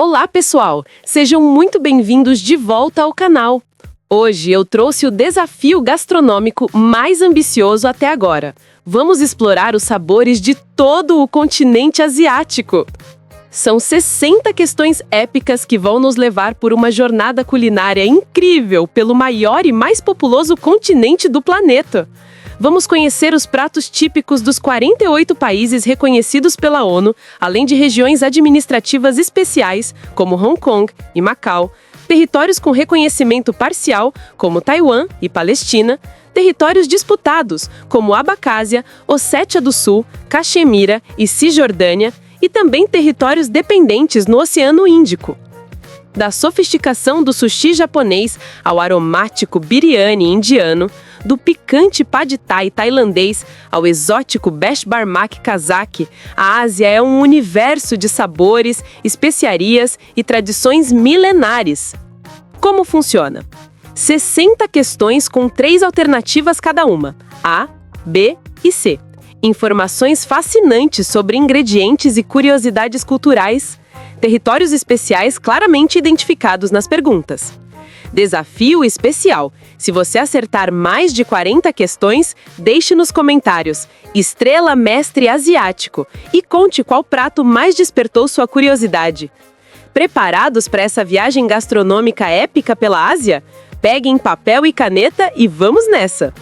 Olá, pessoal! Sejam muito bem-vindos de volta ao canal. Hoje eu trouxe o desafio gastronômico mais ambicioso até agora. Vamos explorar os sabores de todo o continente asiático. São 60 questões épicas que vão nos levar por uma jornada culinária incrível pelo maior e mais populoso continente do planeta. Vamos conhecer os pratos típicos dos 48 países reconhecidos pela ONU, além de regiões administrativas especiais, como Hong Kong e Macau, territórios com reconhecimento parcial, como Taiwan e Palestina, territórios disputados, como Abacásia, Ossétia do Sul, Caxemira e Cisjordânia, e também territórios dependentes no Oceano Índico. Da sofisticação do sushi japonês ao aromático biryani indiano, do picante pad thai tailandês ao exótico beshbarmak cazaque, a Ásia é um universo de sabores, especiarias e tradições milenares. Como funciona? 60 questões com 3 alternativas cada uma, A, B e C. Informações fascinantes sobre ingredientes e curiosidades culturais, territórios especiais claramente identificados nas perguntas. Desafio especial. Se você acertar mais de 40 questões, deixe nos comentários Estrela Mestre Asiático e conte qual prato mais despertou sua curiosidade. Preparados para essa viagem gastronômica épica pela Ásia? Peguem papel e caneta e vamos nessa!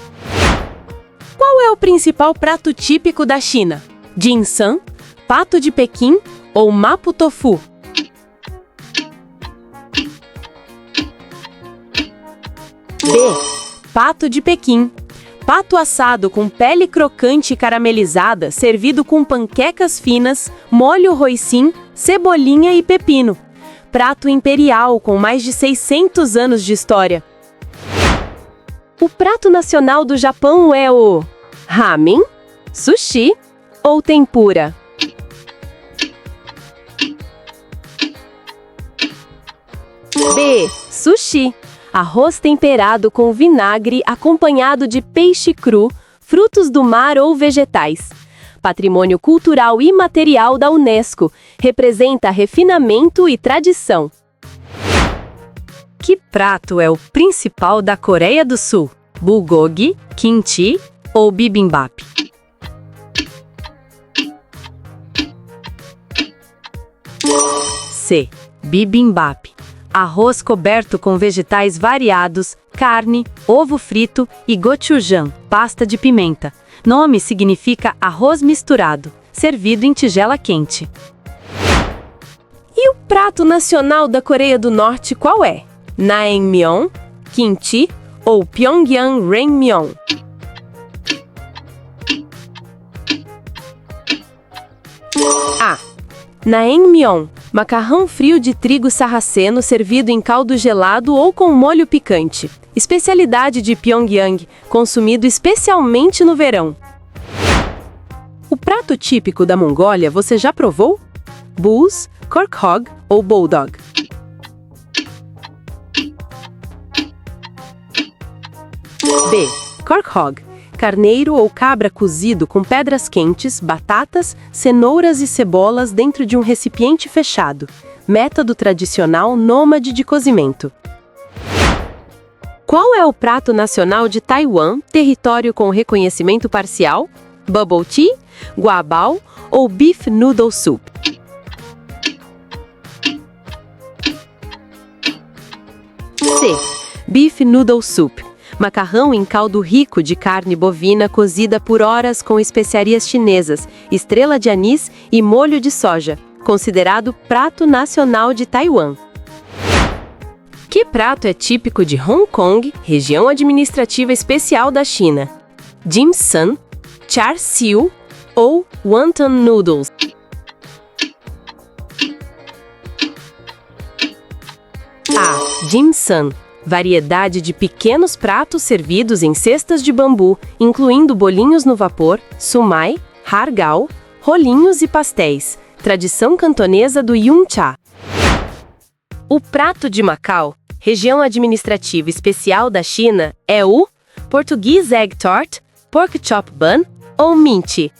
Qual é o principal prato típico da China? Dim-sum, pato de Pequim ou mapo tofu? B. Pato de Pequim. Pato assado com pele crocante e caramelizada, servido com panquecas finas, molho hoisin, cebolinha e pepino. Prato imperial com mais de 600 anos de história. O prato nacional do Japão é o ramen, sushi ou tempura? B. Sushi. Arroz temperado com vinagre acompanhado de peixe cru, frutos do mar ou vegetais. Patrimônio cultural imaterial da Unesco, representa refinamento e tradição. Que prato é o principal da Coreia do Sul? Bulgogi, kimchi ou bibimbap? C. Bibimbap. Arroz coberto com vegetais variados, carne, ovo frito e gochujang, pasta de pimenta. Nome significa arroz misturado, servido em tigela quente. E o prato nacional da Coreia do Norte qual é? Naengmyeon, kimchi ou Pyongyang Raengmyeon? A. Naengmyeon. Macarrão frio de trigo sarraceno servido em caldo gelado ou com molho picante. Especialidade de Pyongyang, consumido especialmente no verão. O prato típico da Mongólia você já provou? Buz, Korkhog ou Bulldog? B. Korkhog. Carneiro ou cabra cozido com pedras quentes, batatas, cenouras e cebolas dentro de um recipiente fechado. Método tradicional nômade de cozimento. Qual é o prato nacional de Taiwan, território com reconhecimento parcial? Bubble tea, guabao ou beef noodle soup? C. Beef noodle soup. Macarrão em caldo rico de carne bovina cozida por horas com especiarias chinesas, estrela de anis e molho de soja, considerado prato nacional de Taiwan. Que prato é típico de Hong Kong, região administrativa especial da China? Dim-sum, char siu ou wonton noodles? A. Dim-sum. Variedade de pequenos pratos servidos em cestas de bambu, incluindo bolinhos no vapor, sumai, hargao, rolinhos e pastéis. Tradição cantonesa do Yum-cha. O prato de Macau, região administrativa especial da China, é o Portuguese Egg Tart, Pork Chop Bun ou Minchi?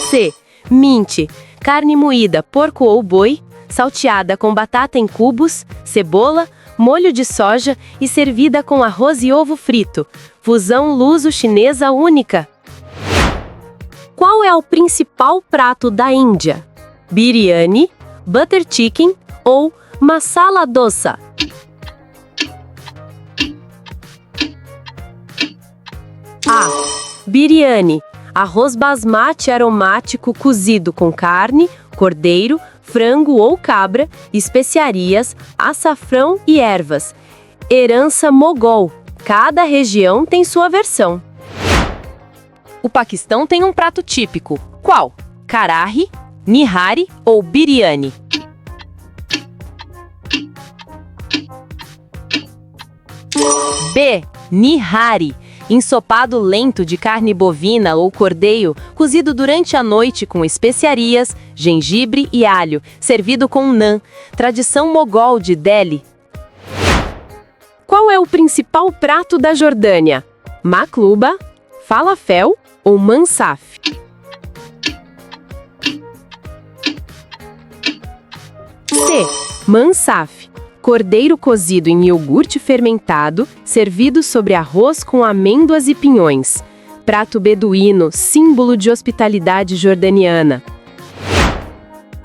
C. Mint, carne moída, porco ou boi, salteada com batata em cubos, cebola, molho de soja e servida com arroz e ovo frito. Fusão luso-chinesa única. Qual é o principal prato da Índia? Biryani, butter chicken ou masala dosa? A. Biryani, arroz basmati aromático cozido com carne, cordeiro, frango ou cabra, especiarias, açafrão e ervas. Herança mogol. Cada região tem sua versão. O Paquistão tem um prato típico. Qual? Karahi, nihari ou biryani? B. Nihari, ensopado lento de carne bovina ou cordeiro, cozido durante a noite com especiarias, gengibre e alho, servido com naan, tradição mogol de Delhi. Qual é o principal prato da Jordânia? Makluba, falafel ou mansaf? C. Mansaf, cordeiro cozido em iogurte fermentado, servido sobre arroz com amêndoas e pinhões. Prato beduíno, símbolo de hospitalidade jordaniana.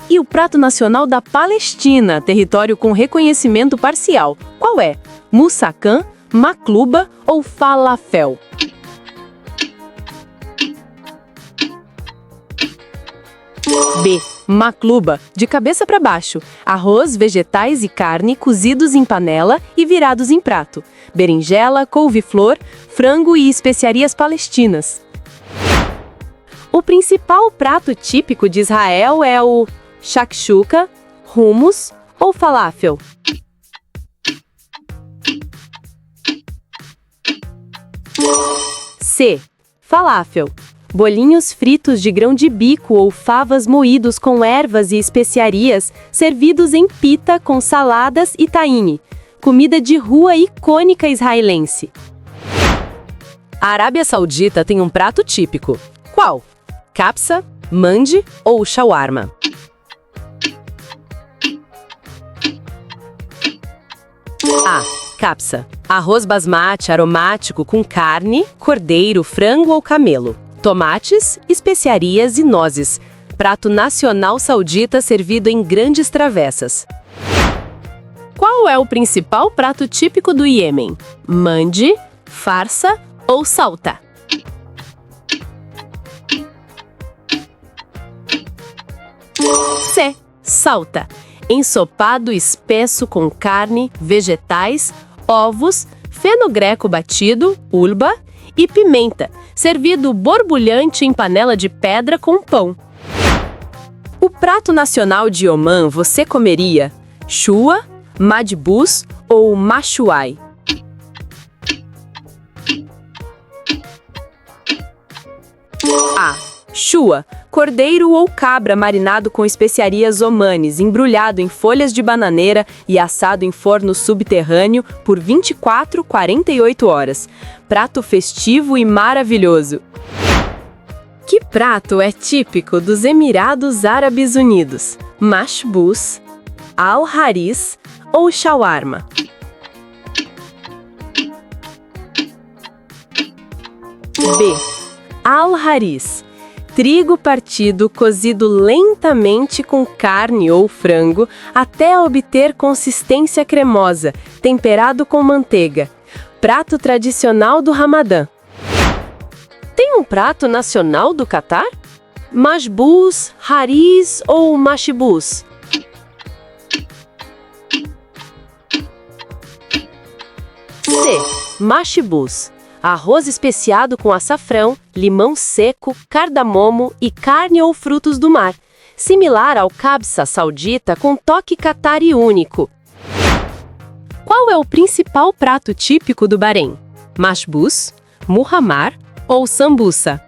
E o prato nacional da Palestina, território com reconhecimento parcial. Qual é? Moussakhan, makluba ou falafel? B. Makluba, de cabeça para baixo. Arroz, vegetais e carne cozidos em panela e virados em prato. Berinjela, couve-flor, frango e especiarias palestinas. O principal prato típico de Israel é o shakshuka, hummus ou falafel? C. Falafel. Bolinhos fritos de grão de bico ou favas moídos com ervas e especiarias, servidos em pita com saladas e tahine. Comida de rua icônica israelense. A Arábia Saudita tem um prato típico. Qual? Kapsa, mandi ou shawarma? A. Kapsa. Arroz basmati aromático com carne, cordeiro, frango ou camelo. Tomates, especiarias e nozes. Prato nacional saudita servido em grandes travessas. Qual é o principal prato típico do Iêmen? Mandi, farsa ou salta? C. Salta. Ensopado espesso com carne, vegetais, ovos, fenogreco batido, ulba e pimenta, servido borbulhante em panela de pedra com pão. O prato nacional de Omã você comeria chua, madbus ou machuai? A. Chua, cordeiro ou cabra marinado com especiarias omanes, embrulhado em folhas de bananeira e assado em forno subterrâneo por 24 a 48 horas. Prato festivo e maravilhoso. Que prato é típico dos Emirados Árabes Unidos? Mashbus, al-haris ou shawarma? B. Al-haris. Trigo partido cozido lentamente com carne ou frango até obter consistência cremosa, temperado com manteiga. Prato tradicional do Ramadã. Tem um prato nacional do Catar? Mashbus, haris ou mashbus? C. Mashbus. Arroz especiado com açafrão, limão seco, cardamomo e carne ou frutos do mar. Similar ao kabsa saudita com toque catari único. Qual é o principal prato típico do Bahrein? Mashbus, muhammar ou sambusa?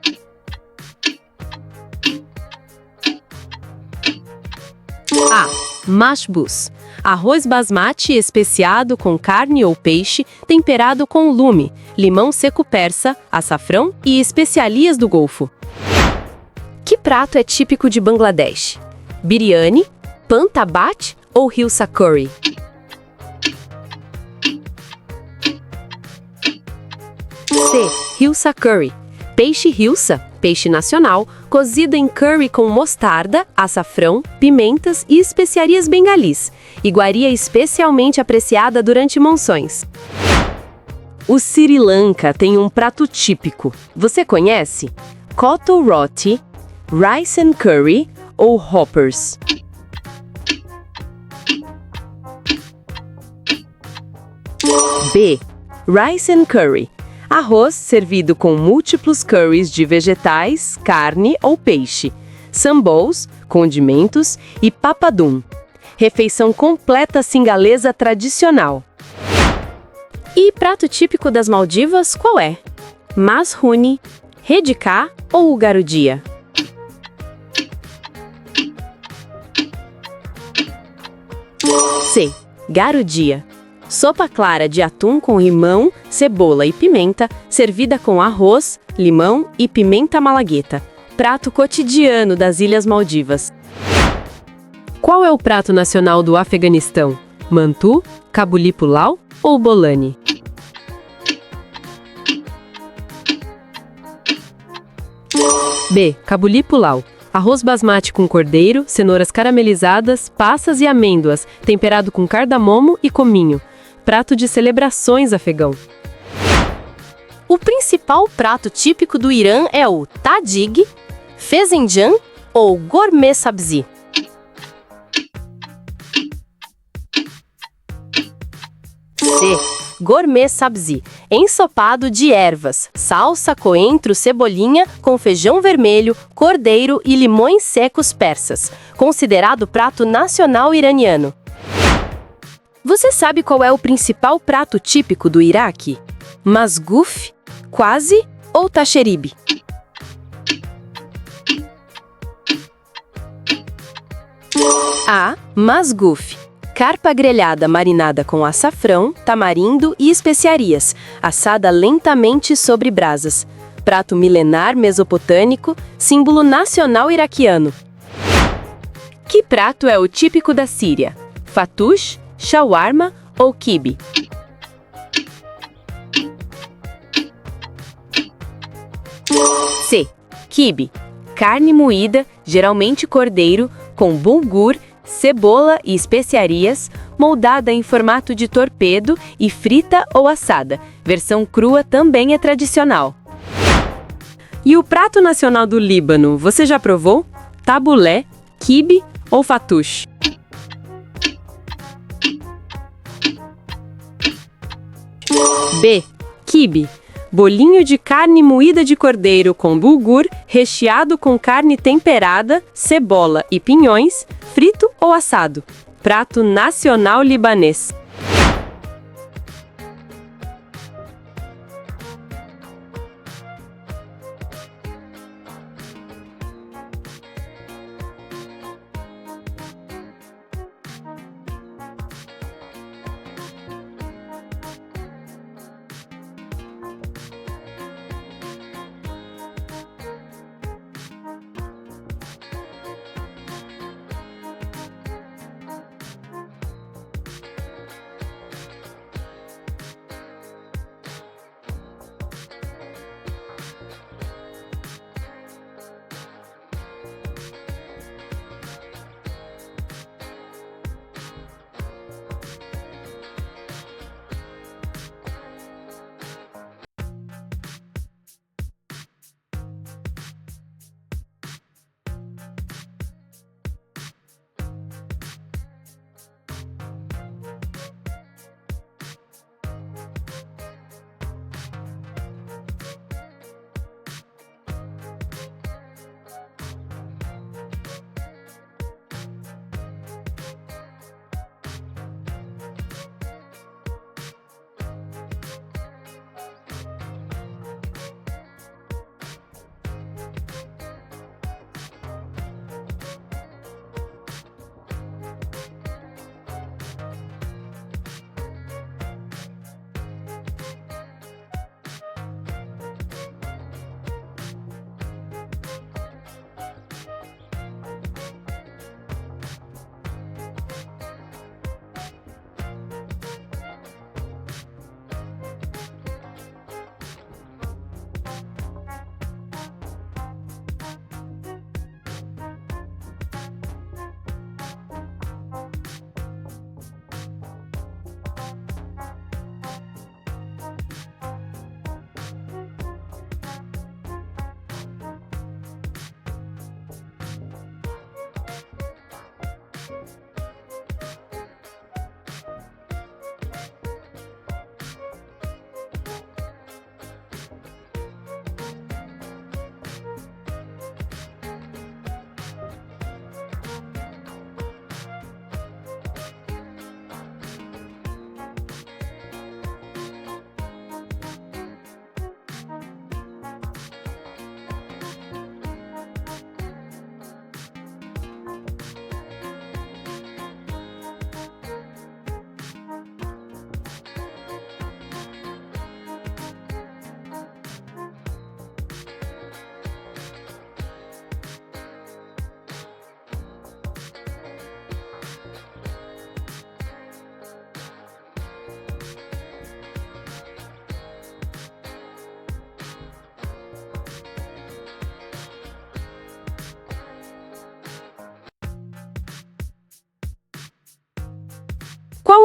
A. Mashbus. Arroz basmati especiado com carne ou peixe, temperado com lume, limão seco persa, açafrão e especiarias do Golfo. Que prato é típico de Bangladesh? Biryani, pantabat ou hilsa curry? C. Hilsa curry. Peixe hilsa, peixe nacional, cozido em curry com mostarda, açafrão, pimentas e especiarias bengalis, iguaria especialmente apreciada durante monções. O Sri Lanka tem um prato típico. Você conhece? Kottu roti, rice and curry ou hoppers? B. Rice and curry. Arroz servido com múltiplos curries de vegetais, carne ou peixe, sambous, condimentos e papadum. Refeição completa singalesa tradicional. E prato típico das Maldivas qual é? Masruni, redicá ou garudia? C. Garudia. Sopa clara de atum com limão, cebola e pimenta, servida com arroz, limão e pimenta malagueta. Prato cotidiano das Ilhas Maldivas. Qual é o prato nacional do Afeganistão? Mantu, kabuli pulao ou bolani? B. Kabuli pulao. Arroz basmati com cordeiro, cenouras caramelizadas, passas e amêndoas, temperado com cardamomo e cominho. Prato de celebrações afegão. O principal prato típico do Irã é o tahdig, fezenjan ou gourmet sabzi. C. Gourmet sabzi, ensopado de ervas, salsa, coentro, cebolinha, com feijão vermelho, cordeiro e limões secos persas, considerado prato nacional iraniano. Você sabe qual é o principal prato típico do Iraque? Masguf, quase ou tacheribe? A. Masguf. Carpa grelhada marinada com açafrão, tamarindo e especiarias, assada lentamente sobre brasas. Prato milenar mesopotâmico, símbolo nacional iraquiano. Que prato é o típico da Síria? Fatoush, shawarma ou quibe? C. Quibe. Carne moída, geralmente cordeiro, com bulgur, cebola e especiarias, moldada em formato de torpedo e frita ou assada. Versão crua também é tradicional. E o prato nacional do Líbano, você já provou? Tabulé, quibe ou fatoush? B. Quibe. Bolinho de carne moída de cordeiro com bulgur, recheado com carne temperada, cebola e pinhões, frito ou assado. Prato nacional libanês.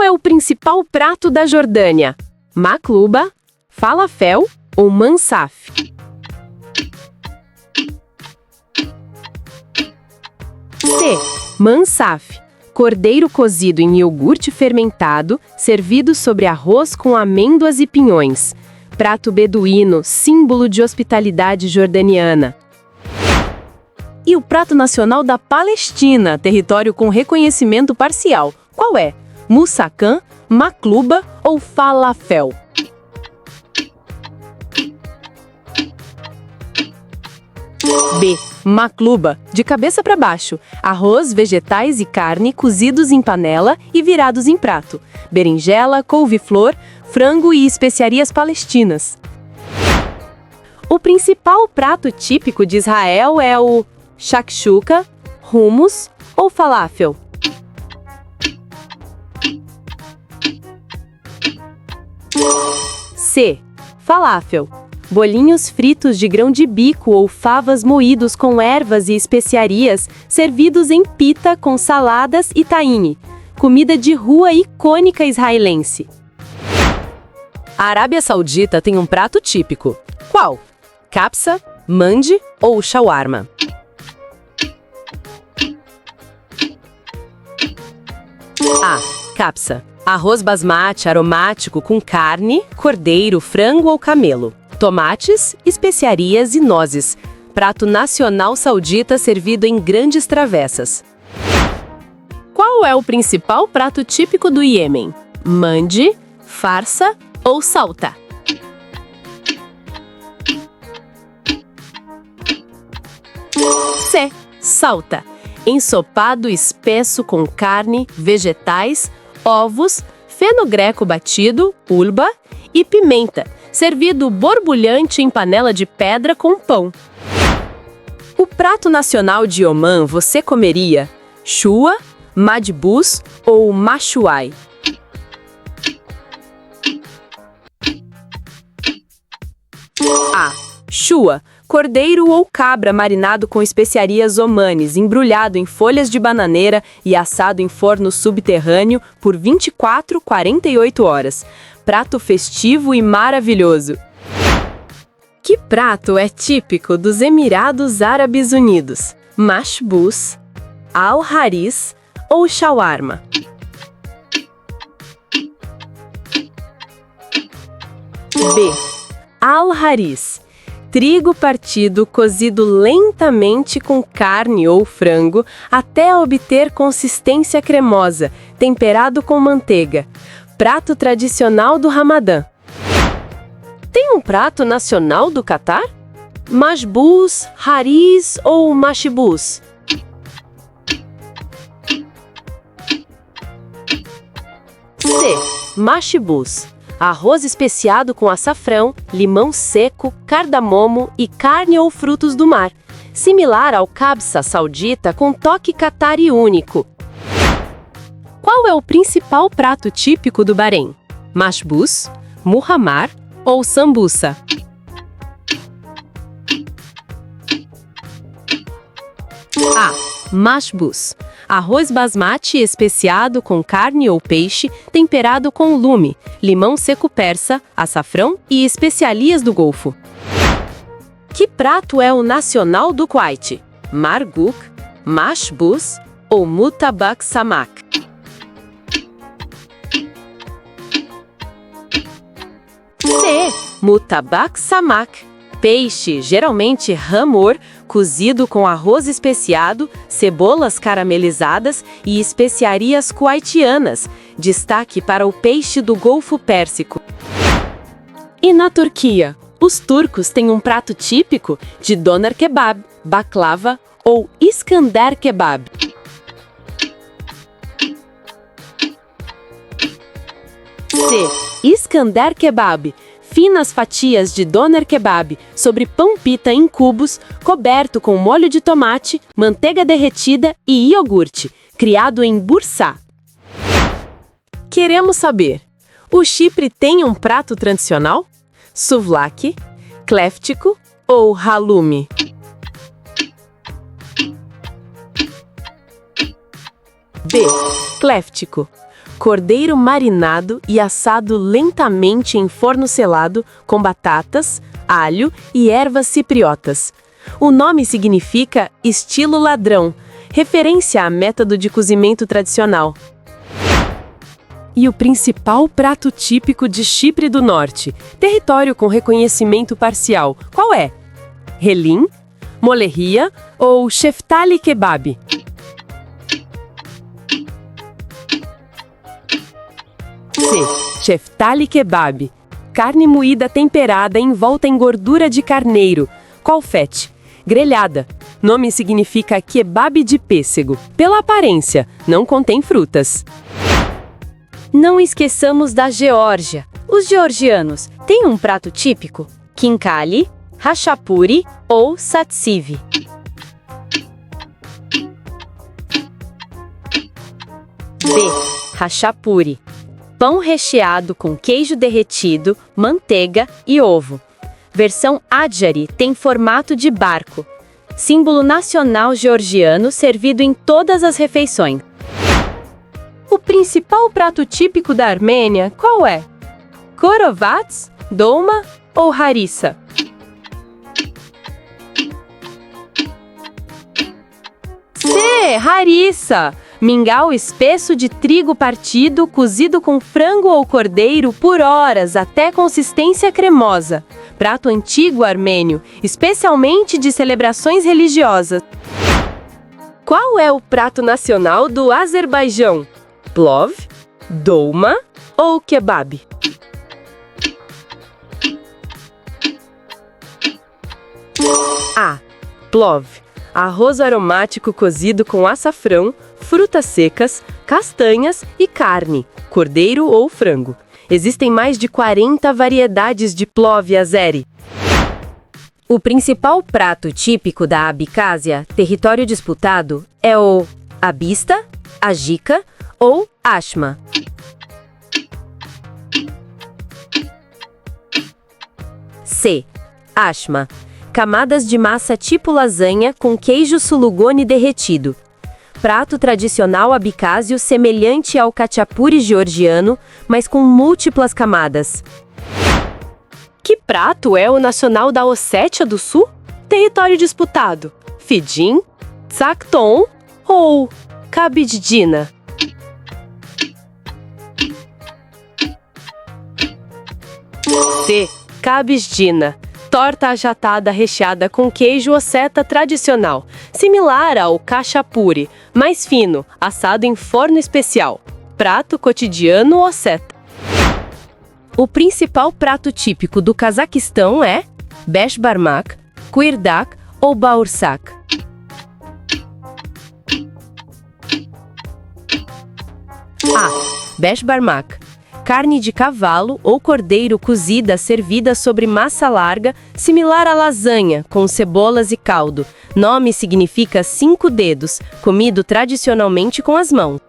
é o principal prato da Jordânia? Makluba, falafel ou mansaf? C. Mansaf. Cordeiro cozido em iogurte fermentado, servido sobre arroz com amêndoas e pinhões. Prato beduíno, símbolo de hospitalidade jordaniana. E o prato nacional da Palestina, território com reconhecimento parcial. Qual é? Moussakhan, makluba ou falafel? B. Makluba, de cabeça para baixo. Arroz, vegetais e carne cozidos em panela e virados em prato. Berinjela, couve-flor, frango e especiarias palestinas. O principal prato típico de Israel é o shakshuka, hummus ou falafel? C. Falafel. Bolinhos fritos de grão de bico ou favas moídos com ervas e especiarias, servidos em pita com saladas e tahine. Comida de rua icônica israelense. A Arábia Saudita tem um prato típico. Qual? Kapsa, mandi ou shawarma? A. Kapsa. Arroz basmati aromático com carne, cordeiro, frango ou camelo. Tomates, especiarias e nozes. Prato nacional saudita servido em grandes travessas. Qual é o principal prato típico do Iêmen? Mandi, farsa ou salta? C. Salta. Ensopado espesso com carne, vegetais, ovos, feno greco batido, ulba e pimenta, servido borbulhante em panela de pedra com pão. O prato nacional de Omã você comeria chua, madbus ou machuai? A. Chua. Cordeiro ou cabra marinado com especiarias omanes, embrulhado em folhas de bananeira e assado em forno subterrâneo por 24 a 48 horas. Prato festivo e maravilhoso. Que prato é típico dos Emirados Árabes Unidos? Mashbus, al-haris ou shawarma? B. Al-haris. Trigo partido cozido lentamente com carne ou frango até obter consistência cremosa, temperado com manteiga. Prato tradicional do Ramadã. Tem um prato nacional do Catar? Mashbus, haris ou mashbus? C. Mashbus. Arroz especiado com açafrão, limão seco, cardamomo e carne ou frutos do mar. Similar ao kabsa saudita com toque catari único. Qual é o principal prato típico do Bahrein? Mashbus, muhammar ou sambusa? A. Mashbus. Arroz basmati especiado com carne ou peixe, temperado com lume, limão seco persa, açafrão e especiarias do Golfo. Que prato é o nacional do Kuwait? Margouk, mashbus ou mutabak samak? C. Mutabak samak. Peixe, geralmente ramor, cozido com arroz especiado, cebolas caramelizadas e especiarias kuwaitianas. Destaque para o peixe do Golfo Pérsico. E na Turquia, os turcos têm um prato típico de doner kebab, baklava ou iskender kebab. C. Iskender kebab. Finas fatias de doner kebab sobre pão pita em cubos, coberto com molho de tomate, manteiga derretida e iogurte, criado em Bursa. Queremos saber, o Chipre tem um prato tradicional? Souvlaki, cléftico ou halloumi? B. Cléftico. cordeiro marinado e assado lentamente em forno selado com batatas, alho e ervas cipriotas. O nome significa estilo ladrão, referência a método de cozimento tradicional. E o principal prato típico de Chipre do Norte, território com reconhecimento parcial, qual é? Helim, molerria ou sheftali kebab? C. Sheftali kebab. Carne moída temperada envolta em gordura de carneiro. Kolfet. Grelhada. Nome significa kebab de pêssego. Pela aparência, não contém frutas. Não esqueçamos da Geórgia. Os georgianos têm um prato típico? Khinkali, hachapuri ou satsivi. B. Hachapuri. Pão recheado com queijo derretido, manteiga e ovo. Versão adjari tem formato de barco. Símbolo nacional georgiano servido em todas as refeições. O principal prato típico da Armênia, qual é? Khorovats, dolma ou harissa? C. Harissa. Mingau espesso de trigo partido, cozido com frango ou cordeiro por horas até consistência cremosa. Prato antigo armênio, especialmente de celebrações religiosas. Qual é o prato nacional do Azerbaijão? Plov, dolma ou kebab? A. Plov. Arroz aromático cozido com açafrão, frutas secas, castanhas e carne, cordeiro ou frango. Existem mais de 40 variedades de plov azeri. O principal prato típico da Abcásia, território disputado, é o abista, ajica ou ashma. C. Ashma. Camadas de massa tipo lasanha com queijo sulugone derretido. Prato tradicional abcásio semelhante ao khachapuri georgiano, mas com múltiplas camadas. Que prato é o nacional da Ossétia do Sul? Território disputado: Fidim, Tsakton ou Kabidina? C. Kabidina. Torta achatada recheada com queijo osseta tradicional, similar ao khachapuri, mais fino, assado em forno especial. Prato cotidiano osseta. O principal prato típico do Cazaquistão é beshbarmak, kuirdak ou baursak. A. Beshbarmak. Carne de cavalo ou cordeiro cozida servida sobre massa larga, similar à lasanha, com cebolas e caldo. Nome significa 5 dedos, comido tradicionalmente com as mãos.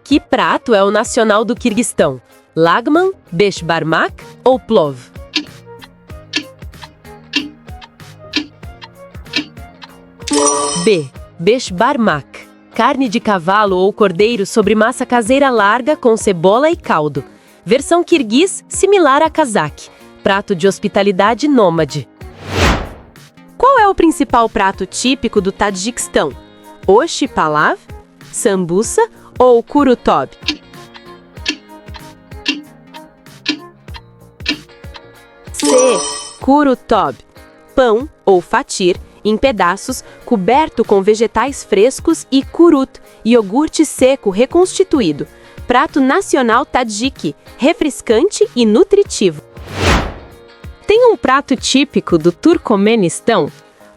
Que prato é o nacional do Quirguistão? Lagman, beshbarmak ou plov? B. Beshbarmak. Carne de cavalo ou cordeiro sobre massa caseira larga com cebola e caldo. Versão quirguiz similar a cazaque. Prato de hospitalidade nômade. Qual é o principal prato típico do Tajiquistão? Oshi palav, sambusa ou kurutob? C. Kurutob. Pão ou fatir em pedaços, coberto com vegetais frescos e kurut, iogurte seco reconstituído. Prato nacional tadjik, refrescante e nutritivo. Tem um prato típico do Turcomenistão?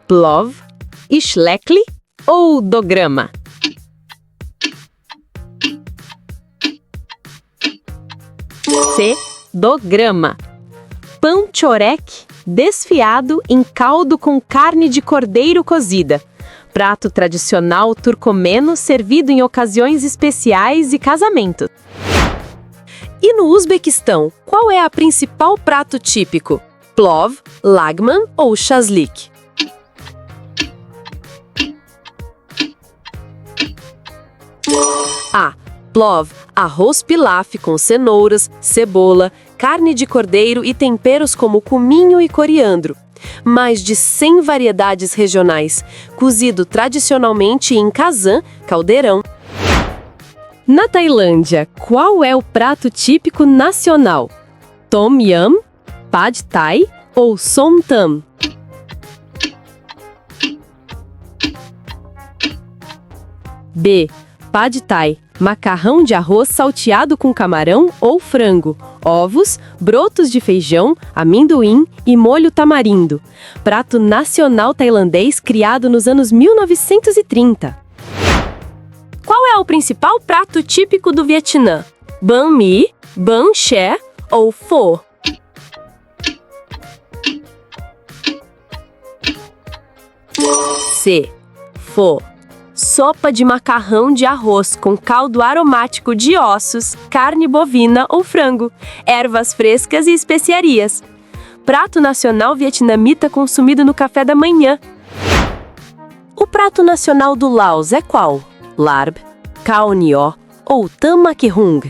Plov, ishlekli ou dograma? C. Dograma. Pão chorek desfiado em caldo com carne de cordeiro cozida. Prato tradicional turcomeno servido em ocasiões especiais e casamentos. E no Uzbequistão, qual é a principal prato típico? Plov, lagman ou shazlik? A. Plov, Arroz pilaf com cenouras, cebola, carne de cordeiro e temperos como cominho e coriandro. Mais de 100 variedades regionais, cozido tradicionalmente em kazan, caldeirão. Na Tailândia, qual é o prato típico nacional? Tom Yum, Pad Thai ou Som Tam? B. Pad Thai, macarrão de arroz salteado com camarão ou frango, ovos, brotos de feijão, amendoim e molho tamarindo. Prato nacional tailandês criado nos anos 1930. Qual é o principal prato típico do Vietnã? Banh mi, banh xé ou pho? C. Pho. Sopa de macarrão de arroz com caldo aromático de ossos, carne bovina ou frango, ervas frescas e especiarias. Prato nacional vietnamita consumido no café da manhã. O prato nacional do Laos é qual? Larb, Khao Nio ou Tam Mak Hung?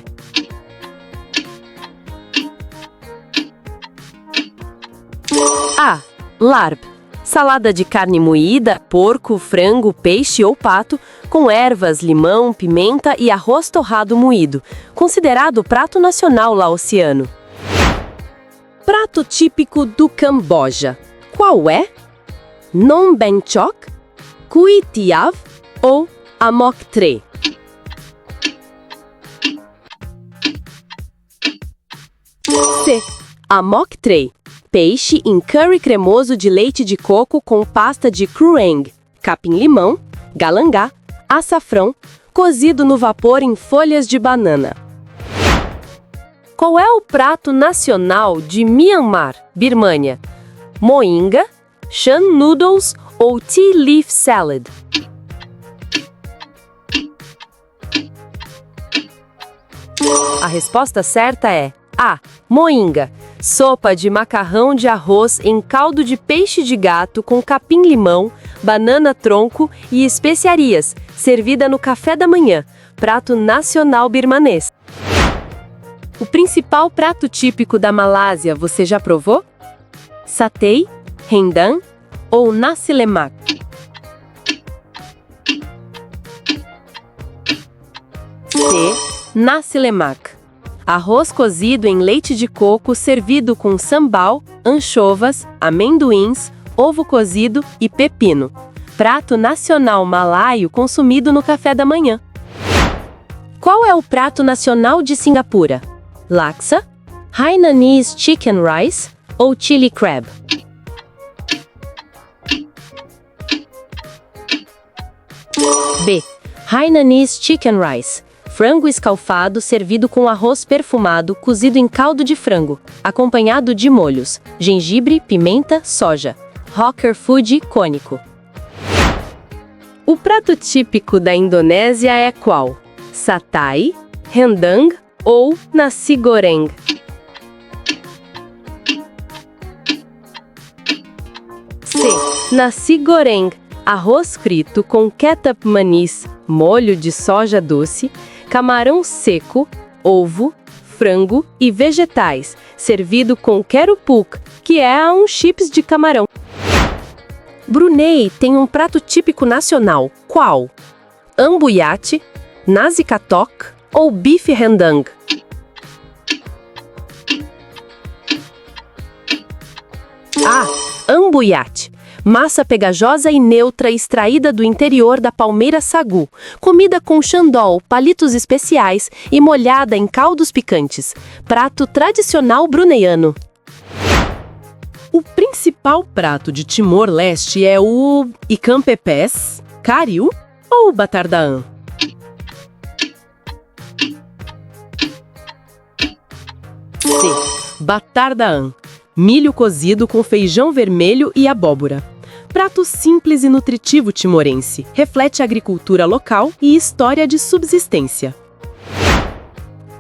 A. Larb. Salada de carne moída, porco, frango, peixe ou pato, com ervas, limão, pimenta e arroz torrado moído, considerado prato nacional laosiano. Prato típico do Camboja. Qual é? Nom Ben Chok, Cui Tiav ou Amok Tre? C. Amok Tre. Peixe em curry cremoso de leite de coco com pasta de crueng, capim-limão, galangá, açafrão, cozido no vapor em folhas de banana. Qual é o prato nacional de Myanmar, Birmânia? Moinga, Shan Noodles ou Tea Leaf Salad? A resposta certa é A. Moinga. Sopa de macarrão de arroz em caldo de peixe de gato com capim-limão, banana-tronco e especiarias, servida no café da manhã, prato nacional birmanês. O principal prato típico da Malásia você já provou? Satay, rendang ou nasi lemak? C. Nasi lemak. Arroz cozido em leite de coco servido com sambal, anchovas, amendoins, ovo cozido e pepino. Prato nacional malaio consumido no café da manhã. Qual é o prato nacional de Singapura? Laksa, Hainanese Chicken Rice ou Chili Crab? B. Hainanese Chicken Rice. Frango escalfado servido com arroz perfumado cozido em caldo de frango, acompanhado de molhos, gengibre, pimenta, soja. Hawker Food cônico. O prato típico da Indonésia é qual? Satay, rendang ou nasi goreng? C. Nasi goreng. Arroz frito com ketchup manis, molho de soja doce, camarão seco, ovo, frango e vegetais, servido com kerupuk, que é um chips de camarão. Brunei tem um prato típico nacional, qual? Ambuyat, nasi katok ou bife rendang? A. Ambuyat. Massa pegajosa e neutra extraída do interior da palmeira sagu, comida com xandol, palitos especiais e molhada em caldos picantes. Prato tradicional bruneiano. O principal prato de Timor-Leste é o ikan pepes, cariu ou batardaan? C. Batardaan. Milho cozido com feijão vermelho e abóbora. Prato simples e nutritivo timorense. Reflete a agricultura local e história de subsistência.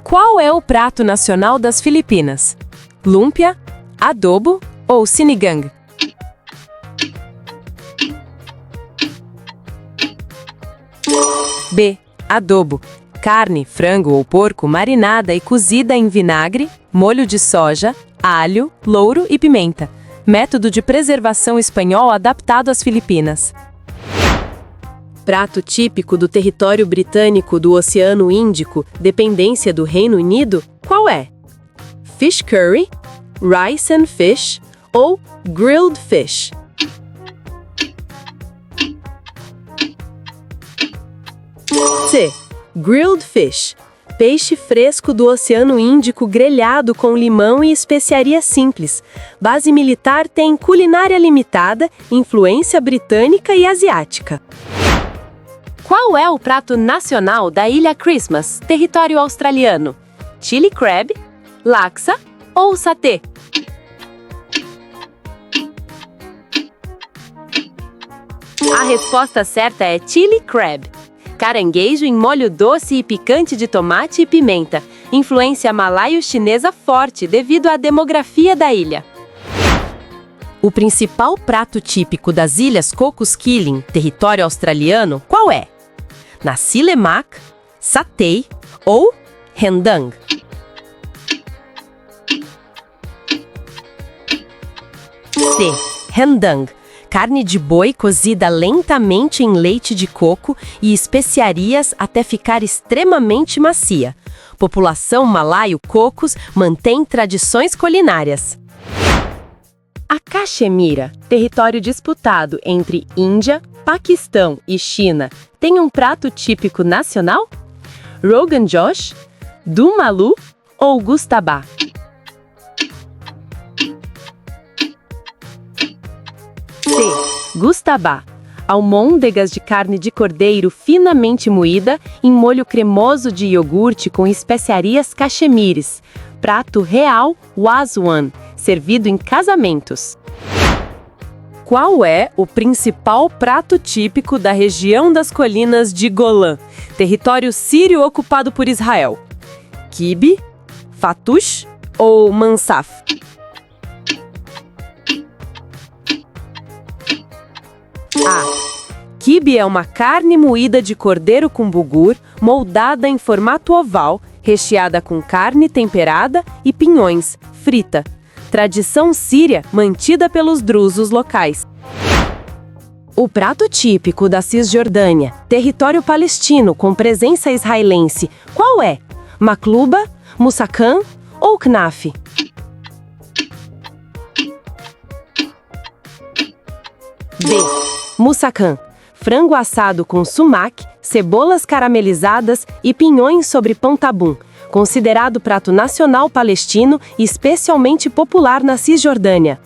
Qual é o prato nacional das Filipinas? Lumpia, adobo ou sinigang? B. Adobo. Carne, frango ou porco marinada e cozida em vinagre, molho de soja, alho, louro e pimenta. Método de preservação espanhol adaptado às Filipinas. Prato típico do território britânico do Oceano Índico, dependência do Reino Unido, qual é? Fish curry, rice and fish ou grilled fish? C. Grilled fish. Peixe fresco do Oceano Índico grelhado com limão e especiarias simples. Base militar tem culinária limitada, influência britânica e asiática. Qual é o prato nacional da Ilha Christmas, território australiano? Chili crab, laksa ou satê? A resposta certa é chili crab. Caranguejo em molho doce e picante de tomate e pimenta. Influência malaio-chinesa forte devido à demografia da ilha. O principal prato típico das Ilhas Cocos Keeling, território australiano, qual é? Nasi lemak, satay ou rendang? C. Rendang. Carne de boi cozida lentamente em leite de coco e especiarias até ficar extremamente macia. População malaio-cocos mantém tradições culinárias. A Caxemira, território disputado entre Índia, Paquistão e China, tem um prato típico nacional? Rogan Josh, Dum Aloo ou Gustabá? C. Gustabá. Almôndegas de carne de cordeiro finamente moída em molho cremoso de iogurte com especiarias cachemires. Prato real Wazwan, servido em casamentos. Qual é o principal prato típico da região das colinas de Golã, território sírio ocupado por Israel? Quibe, fatush ou mansaf? A. Quibe é uma carne moída de cordeiro com bulgur, moldada em formato oval, recheada com carne temperada e pinhões, frita. Tradição síria mantida pelos drusos locais. O prato típico da Cisjordânia, território palestino com presença israelense, qual é? Makluba, Mussacan ou Knaf? B. Mussacan. Frango assado com sumac, cebolas caramelizadas e pinhões sobre pão tabum. Considerado prato nacional palestino e especialmente popular na Cisjordânia.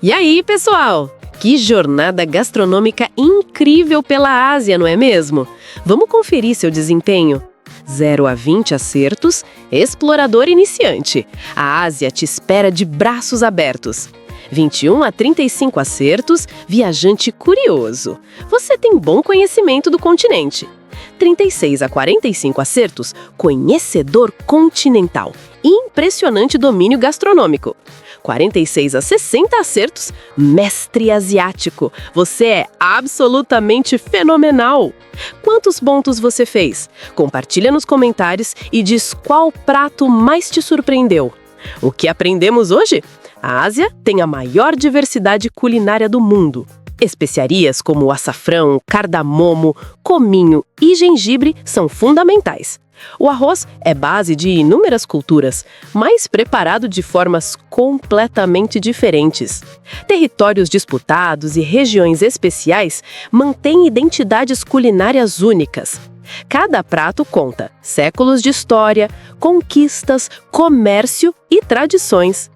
E aí, pessoal? Que jornada gastronômica incrível pela Ásia, não é mesmo? Vamos conferir seu desempenho? 0 a 20 acertos, explorador iniciante. A Ásia te espera de braços abertos. 21 a 35 acertos, viajante curioso. Você tem bom conhecimento do continente. 36 a 45 acertos, conhecedor continental. Impressionante domínio gastronômico. 46 a 60 acertos, mestre asiático. Você é absolutamente fenomenal. Quantos pontos você fez? Compartilha nos comentários e diz qual prato mais te surpreendeu. O que aprendemos hoje? A Ásia tem a maior diversidade culinária do mundo. Especiarias como o açafrão, cardamomo, cominho e gengibre são fundamentais. O arroz é base de inúmeras culturas, mas preparado de formas completamente diferentes. Territórios disputados e regiões especiais mantêm identidades culinárias únicas. Cada prato conta séculos de história, conquistas, comércio e tradições.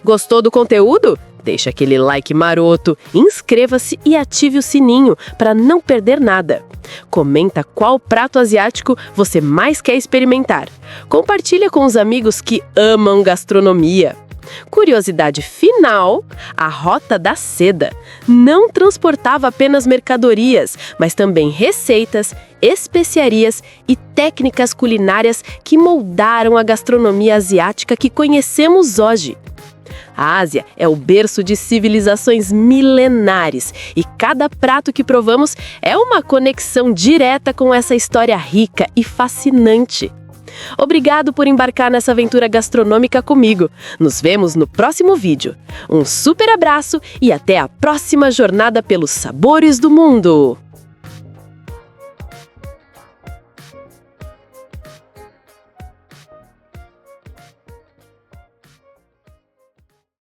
Gostou do conteúdo? Deixa aquele like maroto, inscreva-se e ative o sininho para não perder nada. Comenta qual prato asiático você mais quer experimentar. Compartilha com os amigos que amam gastronomia. Curiosidade final, a Rota da Seda não transportava apenas mercadorias, mas também receitas, especiarias e técnicas culinárias que moldaram a gastronomia asiática que conhecemos hoje. A Ásia é o berço de civilizações milenares e cada prato que provamos é uma conexão direta com essa história rica e fascinante. Obrigado por embarcar nessa aventura gastronômica comigo. Nos vemos no próximo vídeo. Um super abraço e até a próxima jornada pelos sabores do mundo!